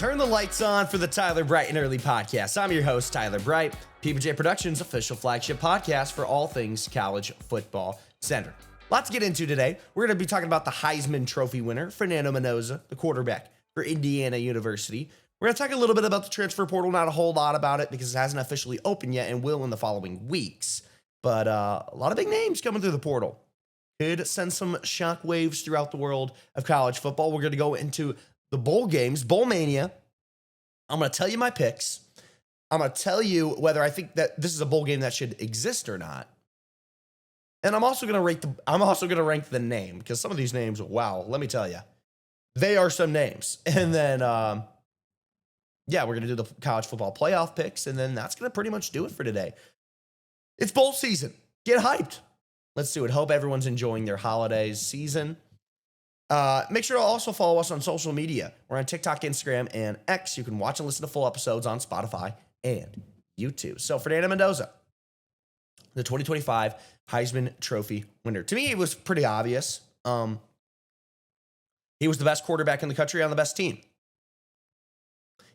Turn the lights on for the Tyler Bright and Early podcast. I'm your host, Tyler Bright, PBJ Productions' official flagship podcast for all things college football center. Lots to get into today. We're going to be talking about the Heisman Trophy winner, Fernando Mendoza, the quarterback for Indiana University. We're going to talk a little bit about the transfer portal, not a whole lot about it because it hasn't officially opened yet and will in the following weeks. But a lot of big names coming through the portal. Could send some shockwaves throughout the world of college football. We're going to go into the bowl games, Bowl Mania. I'm going to tell you my picks. I'm going to tell you whether I think that this is a bowl game that should exist or not. And I'm also going to rank the name because some of these names, wow, let me tell you, they are some names. And then, we're going to do the college football playoff picks, and then that's going to pretty much do it for today. It's bowl season. Get hyped. Let's do it. Hope everyone's enjoying their holidays season. Make sure to also follow us on social media. We're on TikTok, Instagram, and X. You can watch and listen to full episodes on Spotify and YouTube. So, Fernando Mendoza, the 2025 Heisman Trophy winner. To me, it was pretty obvious. He was the best quarterback in the country on the best team.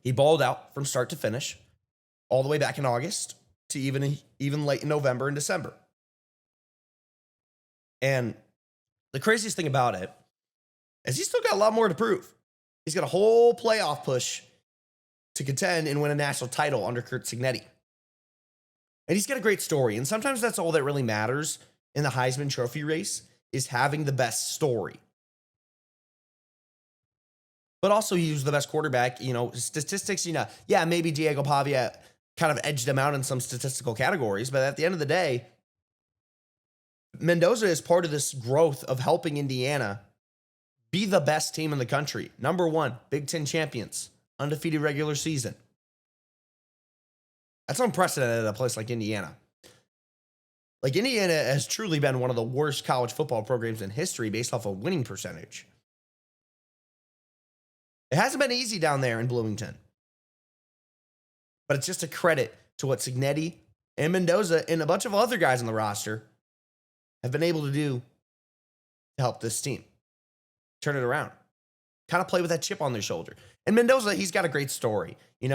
He balled out from start to finish, all the way back in August to even late in November and December. And the craziest thing about it is he's still got a lot more to prove. He's got a whole playoff push to contend and win a national title under Curt Cignetti. And he's got a great story. And sometimes that's all that really matters in the Heisman Trophy race is having the best story. But also he was the best quarterback, statistics, maybe Diego Pavia kind of edged him out in some statistical categories. But at the end of the day, Mendoza is part of this growth of helping Indiana be the best team in the country. Number one, Big Ten champions, undefeated regular season. That's unprecedented at a place like Indiana. Like, Indiana has truly been one of the worst college football programs in history based off a winning percentage. It hasn't been easy down there in Bloomington. But it's just a credit to what Cignetti and Mendoza and a bunch of other guys on the roster have been able to do to help this team turn it around, kind of play with that chip on their shoulder. And Mendoza, he's got a great story. He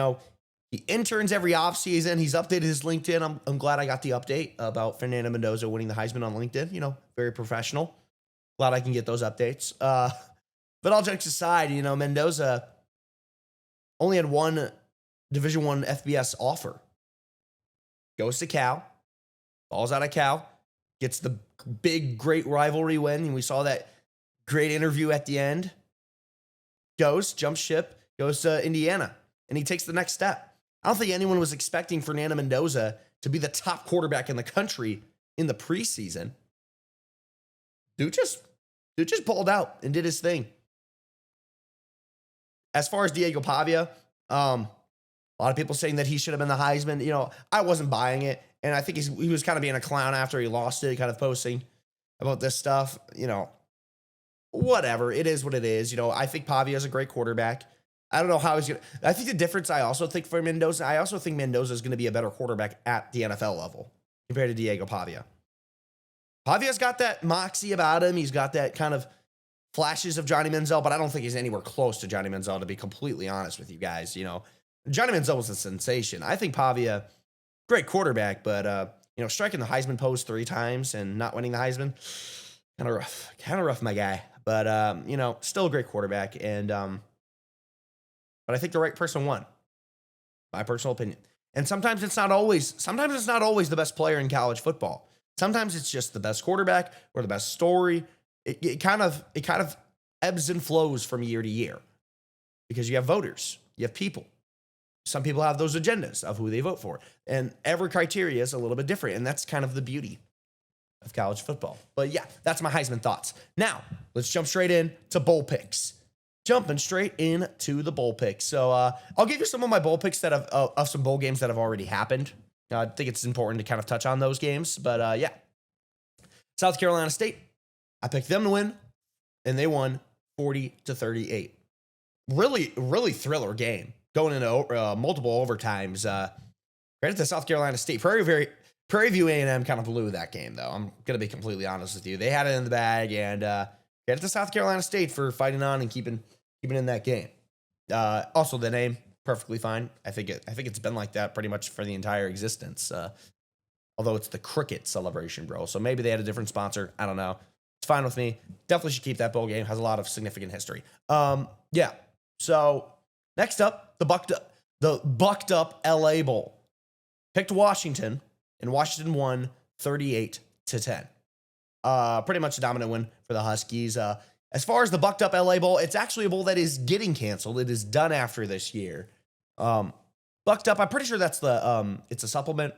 interns every offseason. He's updated his LinkedIn. I'm glad I got the update about Fernando Mendoza winning the Heisman on LinkedIn. Very professional. Glad I can get those updates. But all jokes aside, Mendoza only had one Division I FBS offer. Goes to Cal, falls out of Cal, gets the big, great rivalry win, and we saw that great interview at the end. Jumps ship, goes to Indiana, and he takes the next step. I don't think anyone was expecting Fernando Mendoza to be the top quarterback in the country in the preseason. Dude just pulled out and did his thing. As far as Diego Pavia, a lot of people saying that he should have been the Heisman. I wasn't buying it, and I think he was kind of being a clown after he lost it, kind of posting about this stuff. Whatever. It is what it is. I think Pavia is a great quarterback. I don't know how he's going to. I think the difference I also think for Mendoza, I also think Mendoza is going to be a better quarterback at the NFL level compared to Diego Pavia. Pavia's got that moxie about him. He's got that kind of flashes of Johnny Manziel, but I don't think he's anywhere close to Johnny Manziel, to be completely honest with you guys. Johnny Manziel was a sensation. I think Pavia, great quarterback, but, striking the Heisman post 3 times and not winning the Heisman, kind of rough, my guy. But, still a great quarterback. And, but I think the right person won, my personal opinion. And sometimes it's not always the best player in college football. Sometimes it's just the best quarterback or the best story. It kind of ebbs and flows from year to year because you have voters, you have people. Some people have those agendas of who they vote for, and every criteria is a little bit different. And that's kind of the beauty of college football. But yeah, that's my Heisman thoughts. Now let's jump straight in to bowl picks. Jumping straight into the bowl picks. So I'll give you some of my bowl picks that of some bowl games that have already happened. I think it's important to kind of touch on those games. But South Carolina State, I picked them to win, and they won 40-38. Really, really thriller game going into multiple overtimes. Credit to South Carolina State. Prairie View A&M kind of blew that game, though. I'm going to be completely honest with you. They had it in the bag, and credit to South Carolina State for fighting on and keeping in that game. Also, the name perfectly fine. I think it's been like that pretty much for the entire existence. Although it's the cricket celebration, bro. So maybe they had a different sponsor. I don't know. It's fine with me. Definitely should keep that bowl game. Has a lot of significant history. Yeah. So next up, the bucked up LA Bowl. Picked Washington, and Washington won 38-10. Pretty much a dominant win for the Huskies. As far as the bucked up LA Bowl, it's actually a bowl that is getting canceled. It is done after this year. Bucked up, I'm pretty sure that's it's a supplement.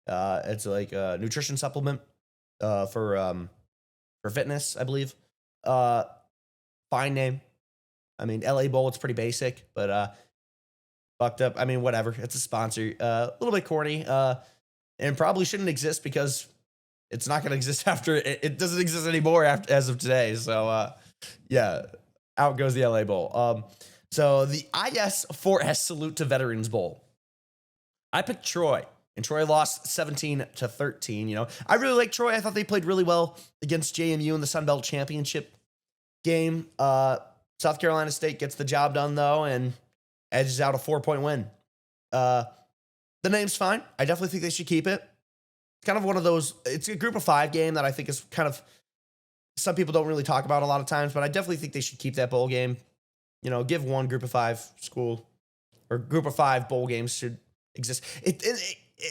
It's like a nutrition supplement for fitness, I believe. Fine name. I mean, LA Bowl, it's pretty basic, but bucked up. I mean, whatever. It's a sponsor. A little bit corny, and probably shouldn't exist because it's not going to exist after it doesn't exist anymore as of today. So, yeah, out goes the LA Bowl. So the IS4S Salute to Veterans Bowl. I picked Troy, and Troy lost 17-13. You know, I really like Troy. I thought they played really well against JMU in the Sun Belt Championship game. South Carolina State gets the job done though, and edges out a 4-point win. The name's fine. I definitely think they should keep it. It's kind of one of those, it's a group of 5 game that I think is kind of, some people don't really talk about a lot of times, but I definitely think they should keep that bowl game. You know, give one group of 5 school, or group of 5 bowl games should exist.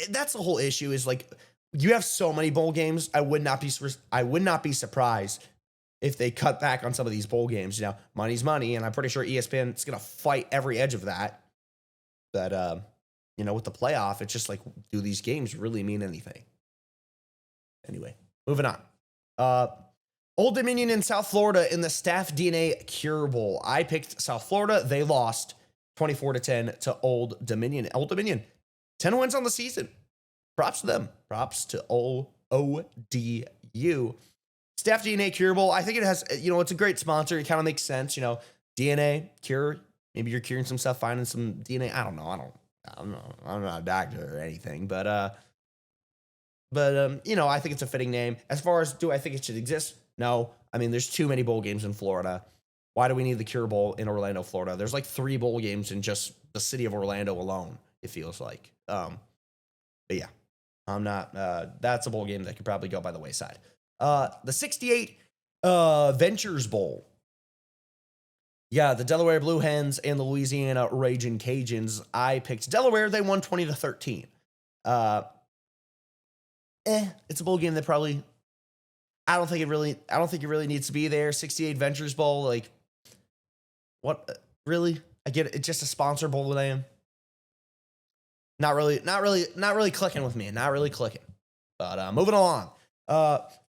That's the whole issue, is like, you have so many bowl games. I would not be surprised if they cut back on some of these bowl games. You know, money's money, and I'm pretty sure ESPN is going to fight every edge of that. But, you know, with the playoff, it's just like, do these games really mean anything? Anyway, moving on. Old Dominion in South Florida in the Staff DNA Cure Bowl. I picked South Florida. They lost 24-10 to Old Dominion. Old Dominion, 10 wins on the season. Props to them. Props to ODU. Staff DNA Cure Bowl. I think it has, you know, it's a great sponsor. It kind of makes sense. You know, DNA, cure. Maybe you're curing some stuff, finding some DNA. I don't know. I'm not a doctor or anything, but you know, I think it's a fitting name. As far as, do I think it should exist? No. I mean, there's too many bowl games in Florida. Why do we need the Cure Bowl in Orlando, Florida? There's like 3 bowl games in just the city of Orlando alone, it feels like. But yeah, I'm not, that's a bowl game that could probably go by the wayside. The 68 Ventures Bowl. Yeah, the Delaware Blue Hens and the Louisiana Ragin' Cajuns. I picked Delaware. They won 20-13. It's a bowl game that probably, I don't think it really needs to be there. 68 Ventures Bowl, like, what, really? I get it. It's just a sponsor bowl name. Not really clicking with me. Not really clicking. But moving along.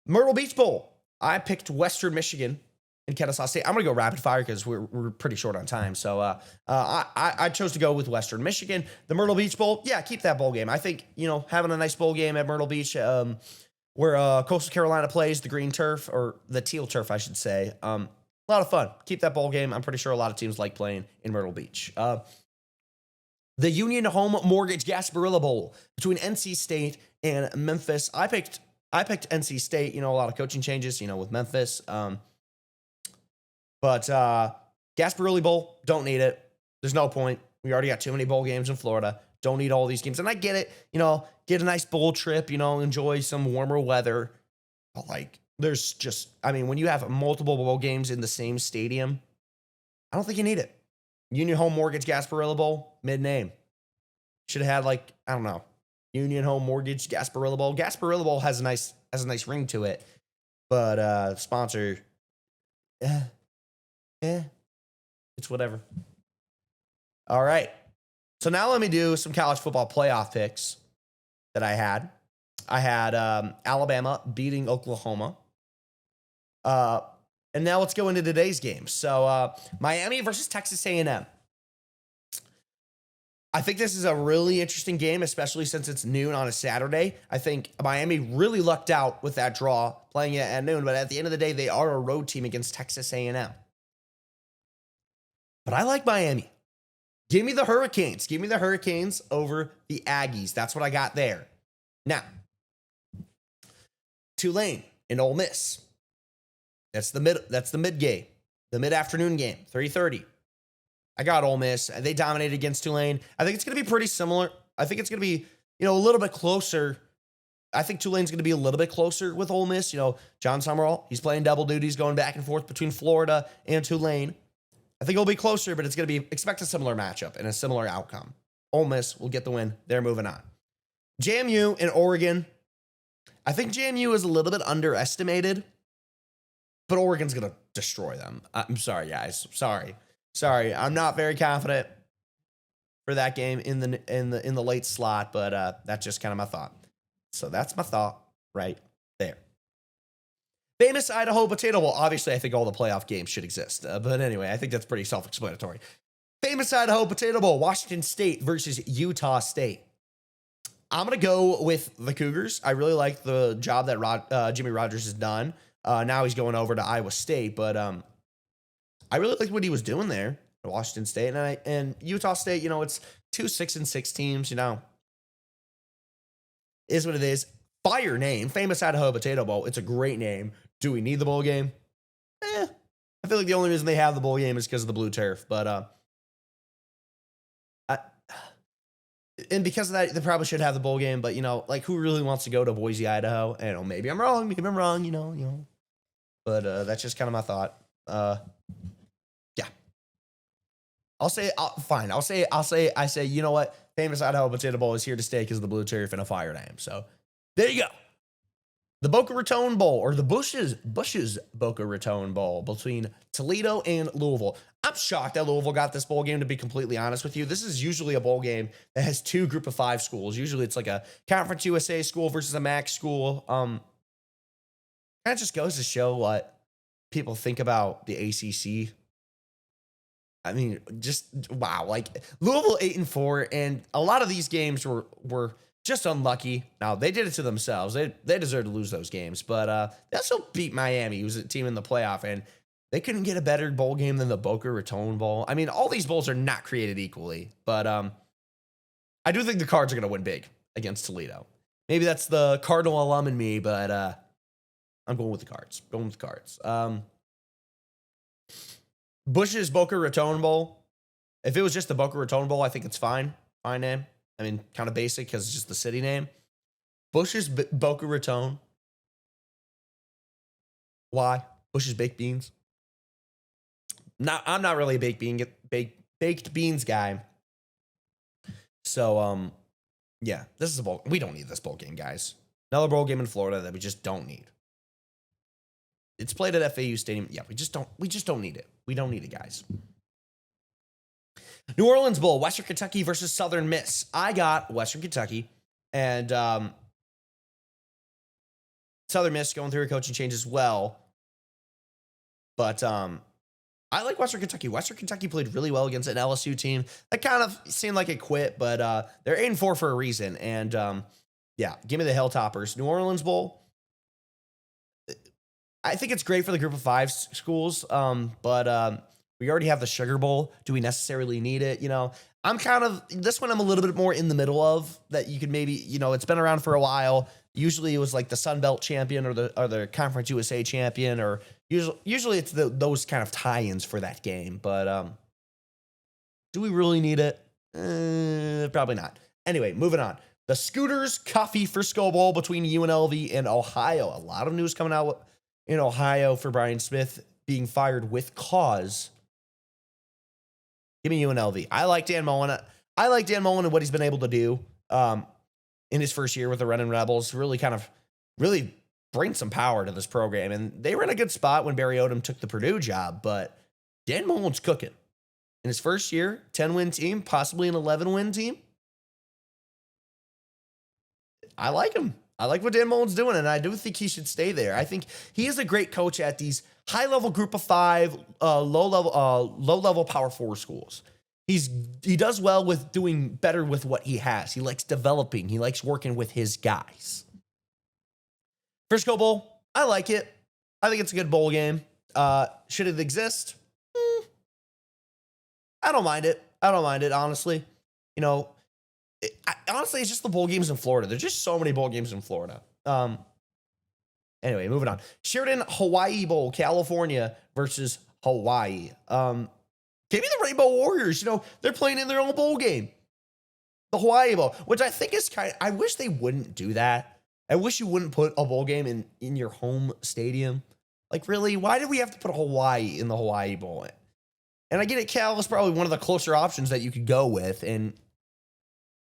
Myrtle Beach Bowl. I picked Western Michigan and Kennesaw State. I'm going to go rapid fire because we're pretty short on time. So I chose to go with Western Michigan. The Myrtle Beach Bowl, yeah, keep that bowl game. I think, you know, having a nice bowl game at Myrtle Beach, where Coastal Carolina plays the green turf, or the teal turf, I should say. A lot of fun. Keep that bowl game. I'm pretty sure a lot of teams like playing in Myrtle Beach. The Union Home Mortgage Gasparilla Bowl between NC State and Memphis. I picked NC State. You know, a lot of coaching changes, you know, with Memphis. But Gasparilla Bowl, don't need it. There's no point. We already got too many bowl games in Florida. Don't need all these games. And I get it. You know, get a nice bowl trip, you know, enjoy some warmer weather. But, like, there's just, I mean, when you have multiple bowl games in the same stadium, I don't think you need it. Union Home Mortgage Gasparilla Bowl, mid-name. Should have had, like, I don't know, Union Home Mortgage Gasparilla Bowl. Gasparilla Bowl has a nice ring to it. But sponsor, it's whatever. All right. So now let me do some college football playoff picks that I had. I had Alabama beating Oklahoma. And now let's go into today's game. So Miami versus Texas A&M. I think this is a really interesting game, especially since it's noon on a Saturday. I think Miami really lucked out with that draw, playing it at noon. But at the end of the day, they are a road team against Texas A&M. But I like Miami. Give me the Hurricanes. Give me the Hurricanes over the Aggies. That's what I got there. Now, Tulane and Ole Miss. That's the mid game, the mid-afternoon game, 3:30. I got Ole Miss. They dominated against Tulane. I think it's going to be pretty similar. I think it's going to be, a little bit closer. I think Tulane's going to be a little bit closer with Ole Miss. John Summerall, he's playing double duties, going back and forth between Florida and Tulane. I think it'll be closer, but it's going to be, expect a similar matchup and a similar outcome. Ole Miss will get the win. They're moving on. JMU and Oregon. I think JMU is a little bit underestimated, but Oregon's going to destroy them. I'm sorry, guys. Sorry. I'm not very confident for that game in the late slot, but that's just kind of my thought. So that's my thought right there. Famous Idaho Potato Bowl. Obviously, I think all the playoff games should exist. But anyway, I think that's pretty self-explanatory. Famous Idaho Potato Bowl. Washington State versus Utah State. I'm going to go with the Cougars. I really like the job that Jimmy Rogers has done. Now he's going over to Iowa State. But I really liked what he was doing there at Washington State. And Utah State, it's 2 6-6 teams, is what it is. Fire name. Famous Idaho Potato Bowl. It's a great name. Do we need the bowl game? I feel like the only reason they have the bowl game is because of the blue turf. But and because of that, they probably should have the bowl game. But who really wants to go to Boise, Idaho? And maybe I'm wrong. But that's just kind of my thought. Yeah. I'll say fine. I say you know what? Famous Idaho Potato Bowl is here to stay because of the blue turf and a fire name. So there you go. The Boca Raton Bowl, or the Bush's Boca Raton Bowl, between Toledo and Louisville. I'm shocked that Louisville got this bowl game, to be completely honest with you. This is usually a bowl game that has 2 group of 5 schools. Usually it's like a Conference USA school versus a MAC school. That just goes to show what people think about the ACC. I mean, just wow. Louisville 8-4, and a lot of these games were just unlucky. Now, they did it to themselves. They deserve to lose those games, but they also beat Miami, who's a team in the playoff, and they couldn't get a better bowl game than the Boca Raton Bowl. I mean, all these bowls are not created equally, but I do think the Cards are going to win big against Toledo. Maybe that's the Cardinal alum in me, but I'm going with the Cards. Bush's Boca Raton Bowl. If it was just the Boca Raton Bowl, I think it's fine. Fine name. I mean, kind of basic because it's just the city name. Bush's Boca Raton. Why? Bush's Baked Beans. I'm not really a baked beans guy. So, yeah, this is a bowl. We don't need this bowl game, guys. Another bowl game in Florida that we just don't need. It's played at FAU Stadium. Yeah, we just don't need it. We don't need it, guys. New Orleans Bowl, Western Kentucky versus Southern Miss. I got Western Kentucky, and Southern Miss going through a coaching change as well. But I like Western Kentucky. Western Kentucky played really well against an LSU team that kind of seemed like it quit, but they're 8-4 for a reason. And yeah, give me the Hilltoppers. New Orleans Bowl. I think it's great for the group of 5 schools, but we already have the Sugar Bowl. Do we necessarily need it? I'm kind of, this one I'm a little bit more in the middle of, that you could maybe, it's been around for a while. Usually it was like the Sun Belt champion or the Conference USA champion, or usually it's those kind of tie-ins for that game. But do we really need it? Probably not. Anyway, moving on. The Scooters Coffee Frisco Bowl between UNLV and Ohio. A lot of news coming out in Ohio for Brian Smith being fired with cause. Give me UNLV. I like Dan Mullen. I like Dan Mullen and what he's been able to do in his first year with the Running Rebels. Really bring some power to this program. And they were in a good spot when Barry Odom took the Purdue job, but Dan Mullen's cooking. In his first year, 10-win team, possibly an 11-win team. I like him. I like what Dan Mullen's doing, and I do think he should stay there. I think he is a great coach at these high-level group of 5, low-level Power 4 schools. He does well with doing better with what he has. He likes developing. He likes working with his guys. Frisco Bowl, I like it. I think it's a good bowl game. Should it exist? I don't mind it. Honestly. Honestly, it's just the bowl games in Florida. There's just so many bowl games in Florida. Anyway, moving on. Sheridan Hawaii Bowl, California versus Hawaii. Give me the Rainbow Warriors. They're playing in their own bowl game, the Hawaii Bowl, which I think is I wish they wouldn't do that. I wish you wouldn't put a bowl game in your home stadium. Like, really? Why did we have to put Hawaii in the Hawaii Bowl? And I get it, Cal is probably one of the closer options that you could go with, and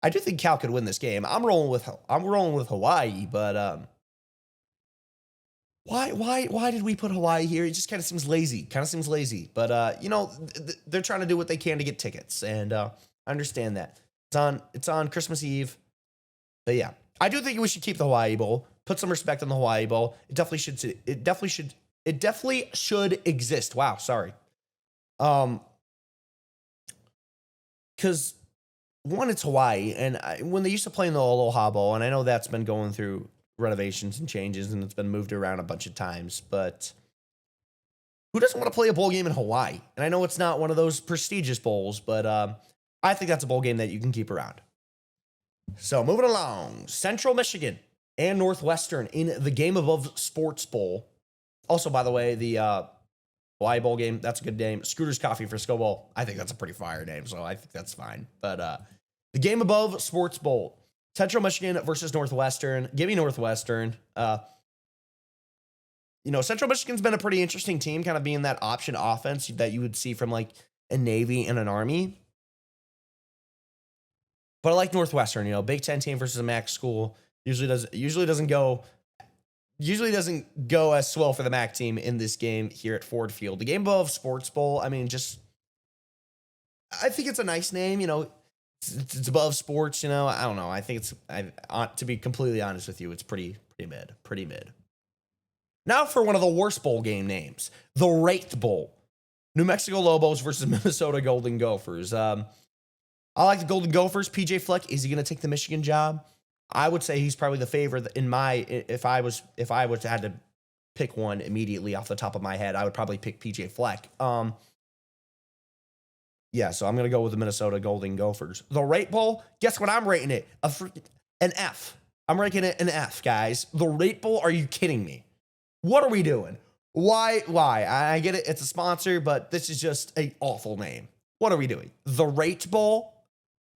I do think Cal could win this game. I'm rolling with Hawaii, but why did we put Hawaii here? It just kind of seems lazy. But they're trying to do what they can to get tickets, and I understand that. It's on Christmas Eve. But yeah, I do think we should keep the Hawaii Bowl. Put some respect on the Hawaii Bowl. It definitely should exist. Wow, sorry. Because one, it's Hawaii, and when they used to play in the Aloha Bowl, and I know that's been going through renovations and changes, and it's been moved around a bunch of times, but who doesn't want to play a bowl game in Hawaii? And I know it's not one of those prestigious bowls, but I think that's a bowl game that you can keep around. So moving along, Central Michigan and Northwestern in the Game Above Sports Bowl. Also, by the way, the Hawaii Bowl game, that's a good name. Scooter's Coffee Frisco Bowl, I think that's a pretty fire name, so I think that's fine. But the Game Above Sports Bowl, Central Michigan versus Northwestern. Give me Northwestern. Central Michigan's been a pretty interesting team, kind of being that option offense that you would see from like a Navy and an Army. But I like Northwestern, Big Ten team versus a MAC school usually doesn't go as swell for the MAC team in this game here at Ford Field. The Game Above Sports Bowl, I mean, I think it's a nice name, it's above sports, I don't know. I think to be completely honest with you, it's pretty mid. Now for one of the worst bowl game names, the Raked Bowl. New Mexico Lobos versus Minnesota Golden Gophers. I like the Golden Gophers. PJ Fleck, is he going to take the Michigan job? I would say he's probably the favorite if I was had to pick one immediately off the top of my head, I would probably pick PJ Fleck. Yeah, so I'm going to go with the Minnesota Golden Gophers. The Rate Bowl, guess what I'm rating it? An F. I'm rating it an F, guys. The Rate Bowl, are you kidding me? What are we doing? Why? I get it, it's a sponsor, but this is just an awful name. What are we doing? The Rate Bowl?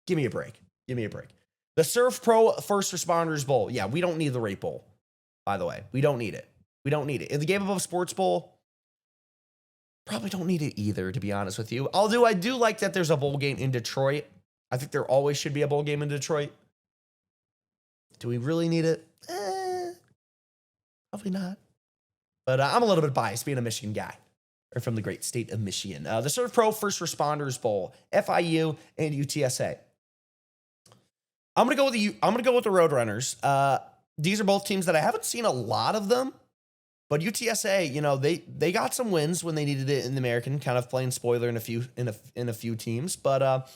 Give me a break. The Surf Pro First Responders Bowl. Yeah, we don't need the Rate Bowl, by the way. We don't need it. In the Game Above Sports Bowl, probably don't need it either, to be honest with you. Although I do like that there's a bowl game in Detroit. I think there always should be a bowl game in Detroit. Do we really need it? Probably not. But I'm a little bit biased being a Michigan guy, or from the great state of Michigan. The Surf Pro First Responders Bowl, FIU and UTSA. I'm gonna go with the Roadrunners. These are both teams that I haven't seen a lot of them, but UTSA, they got some wins when they needed it in the American, kind of playing spoiler in a few teams. But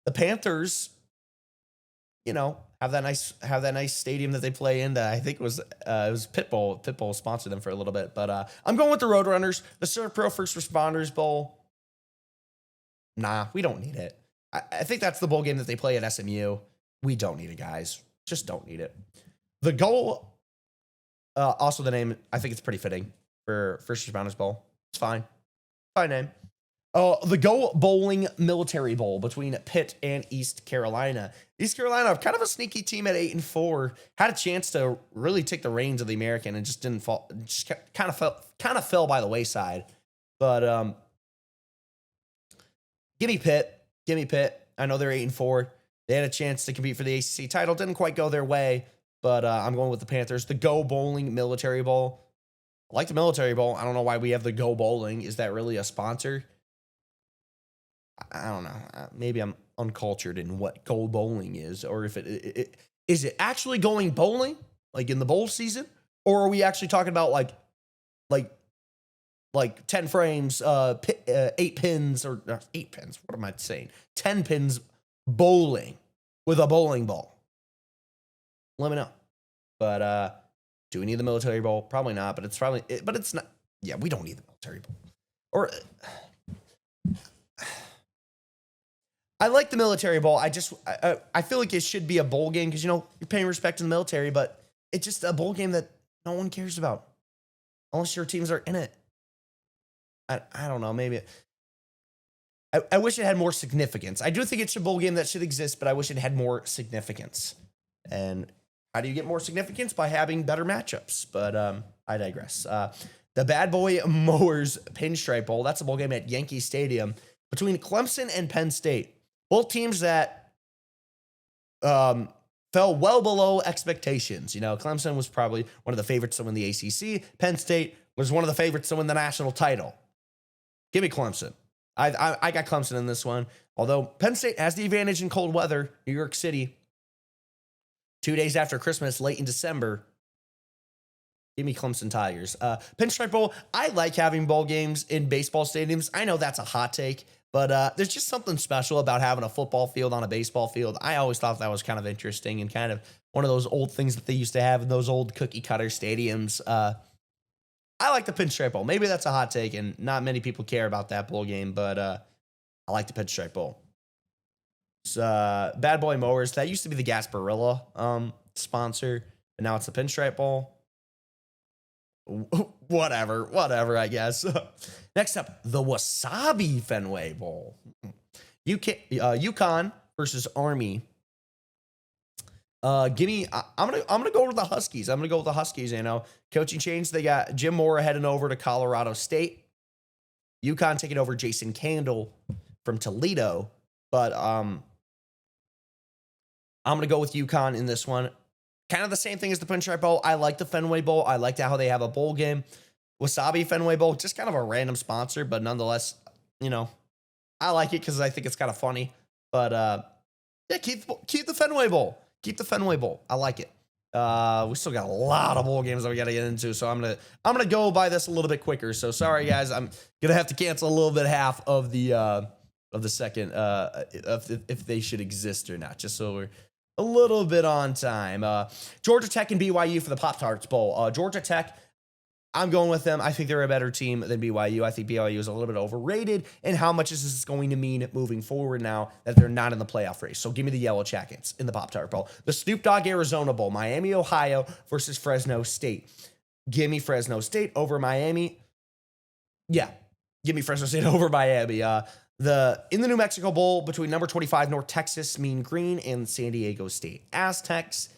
the Panthers, have that nice stadium that they play in. That I think it was Pitbull. Pitbull sponsored them for a little bit. But I'm going with the Roadrunners. The Surf Pro First Responders Bowl. Nah, we don't need it. I think that's the bowl game that they play at SMU. We don't need it, guys. Just don't need it. The goal, also the name, I think it's pretty fitting for First Responders Bowl. It's fine. Fine name. The Go Bowling Military Bowl between Pitt and East Carolina. East Carolina, kind of a sneaky team at 8-4, had a chance to really take the reins of the American and just didn't fall. Just kind of fell by the wayside. But give me Pitt. I know they're 8-4. They had a chance to compete for the ACC title. Didn't quite go their way, but I'm going with the Panthers. The Go Bowling Military Bowl. I like the Military Bowl. I don't know why we have the Go Bowling. Is that really a sponsor? I don't know. Maybe I'm uncultured in what Go Bowling is, or if it is it actually going bowling, like in the bowl season, or are we actually talking about like 10 frames, 8 pins, or 8 pins? What am I saying? 10 pins bowling with a bowling ball. Let me know. But do we need the Military Bowl? Probably not. But it's not. Yeah, we don't need the Military Bowl. Or I like the Military Bowl. I feel like it should be a bowl game because you're paying respect to the military, but it's just a bowl game that no one cares about unless your teams are in it. I don't know. Maybe I wish it had more significance. I do think it's a bowl game that should exist, but I wish it had more significance. And how do you get more significance? By having better matchups. But I digress. The Bad Boy Mowers Pinstripe Bowl. That's a bowl game at Yankee Stadium between Clemson and Penn State. Both teams that fell well below expectations. You know, Clemson was probably one of the favorites to win the ACC. Penn State was one of the favorites to win the national title. Give me Clemson. I got Clemson in this one. Although Penn State has the advantage in cold weather. New York City, 2 days after Christmas, late in December. Give me Clemson Tigers. Pinstripe Bowl. I like having bowl games in baseball stadiums. I know that's a hot take, but there's just something special about having a football field on a baseball field. I always thought that was kind of interesting and kind of one of those old things that they used to have in those old cookie cutter stadiums. I like the Pinstripe Bowl. Maybe that's a hot take, and not many people care about that bowl game, but I like the Pinstripe Bowl. It's, Bad Boy Mowers. That used to be the Gasparilla sponsor, and now it's the Pinstripe Bowl. Whatever, I guess. Next up, the Wasabi Fenway Bowl. UConn versus Army. I'm gonna go with the Huskies. I'm gonna go with the Huskies. You know, coaching change. They got Jim Mora heading over to Colorado State. UConn taking over Jason Candle from Toledo. But I'm gonna go with UConn in this one. Kind of the same thing as the Pinstripe Bowl. I like the Fenway Bowl. I like how they have a bowl game. Wasabi Fenway Bowl, just kind of a random sponsor, but nonetheless, you know, I like it because I think it's kind of funny. But yeah, keep the Fenway Bowl. Keep the Fenway Bowl. I like it. We still got a lot of bowl games that we got to get into, so I'm gonna go by this a little bit quicker. So sorry, guys, I'm gonna have to cancel a little bit half of the second if they should exist or not, just so we're a little bit on time. Georgia Tech and BYU for the Pop-Tarts Bowl. Georgia Tech, I'm going with them. I think they're a better team than BYU. I think BYU is a little bit overrated. And how much is this going to mean moving forward now that they're not in the playoff race? So give me the Yellow Jackets in the Pop-Tart Bowl. The Snoop Dogg Arizona Bowl. Miami, Ohio versus Fresno State. Give me Fresno State over Miami. Yeah, give me Fresno State over Miami. In the New Mexico Bowl between number 25 North Texas Mean Green and San Diego State Aztecs,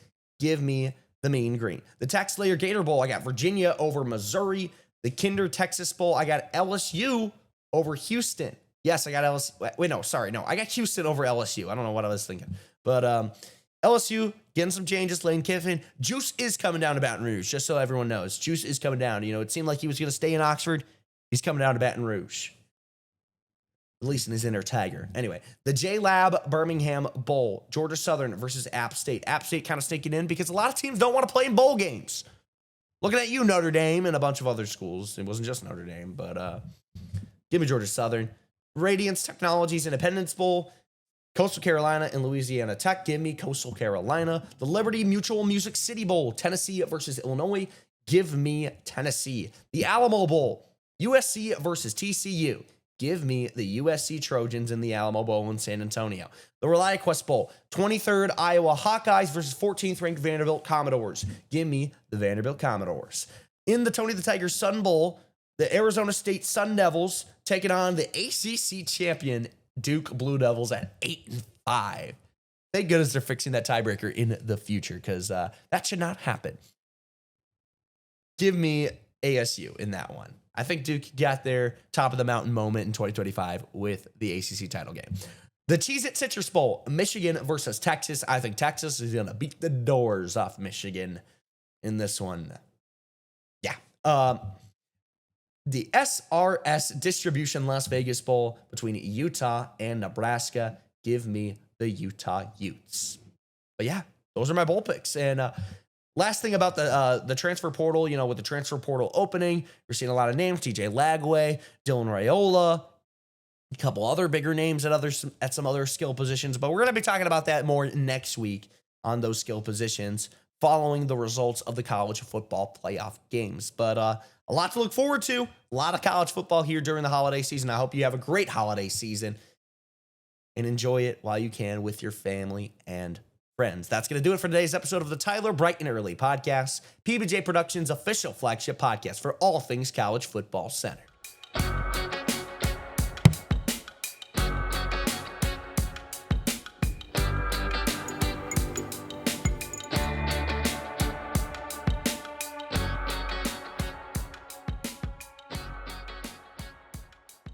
give me the Mean Green. The Tax Slayer Gator Bowl, I got Virginia over Missouri. The Kinder Texas Bowl, I got LSU over Houston. Yes, I got LSU. Wait, no, sorry, no, I got Houston over LSU. I don't know what I was thinking, but LSU getting some changes. Lane Kiffin, Juice is coming down to Baton Rouge. Just so everyone knows, Juice is coming down. You know, it seemed like he was going to stay in Oxford. He's coming down to Baton Rouge. At least in his inner tiger. Anyway, the J-Lab Birmingham Bowl. Georgia Southern versus App State. App State kind of sneaking in because a lot of teams don't want to play in bowl games. Looking at you, Notre Dame, and a bunch of other schools. It wasn't just Notre Dame, but give me Georgia Southern. Radiance Technologies Independence Bowl. Coastal Carolina and Louisiana Tech. Give me Coastal Carolina. The Liberty Mutual Music City Bowl. Tennessee versus Illinois. Give me Tennessee. The Alamo Bowl. USC versus TCU. Give me the USC Trojans in the Alamo Bowl in San Antonio. The ReliaQuest Bowl, 23rd Iowa Hawkeyes versus 14th ranked Vanderbilt Commodores. Give me the Vanderbilt Commodores. In the Tony the Tiger Sun Bowl, the Arizona State Sun Devils taking on the ACC champion Duke Blue Devils at 8-5. Thank goodness they're fixing that tiebreaker in the future because that should not happen. Give me ASU in that one. I think Duke got their top of the mountain moment in 2025 with the ACC title game. The Cheez-It Citrus Bowl, Michigan versus Texas. I think Texas is going to beat the doors off Michigan in this one. Yeah. The SRS Distribution Las Vegas Bowl between Utah and Nebraska. Give me the Utah Utes. But yeah, those are my bowl picks. And last thing about the transfer portal, you know, with the transfer portal opening, we're seeing a lot of names: TJ Lagway, Dylan Raiola, a couple other bigger names at some other skill positions. But we're going to be talking about that more next week on those skill positions following the results of the college football playoff games. But a lot to look forward to. A lot of college football here during the holiday season. I hope you have a great holiday season and enjoy it while you can with your family and friends. That's going to do it for today's episode of the Tyler Bright and Early Podcast, PBJ Productions' official flagship podcast for all things college football centered.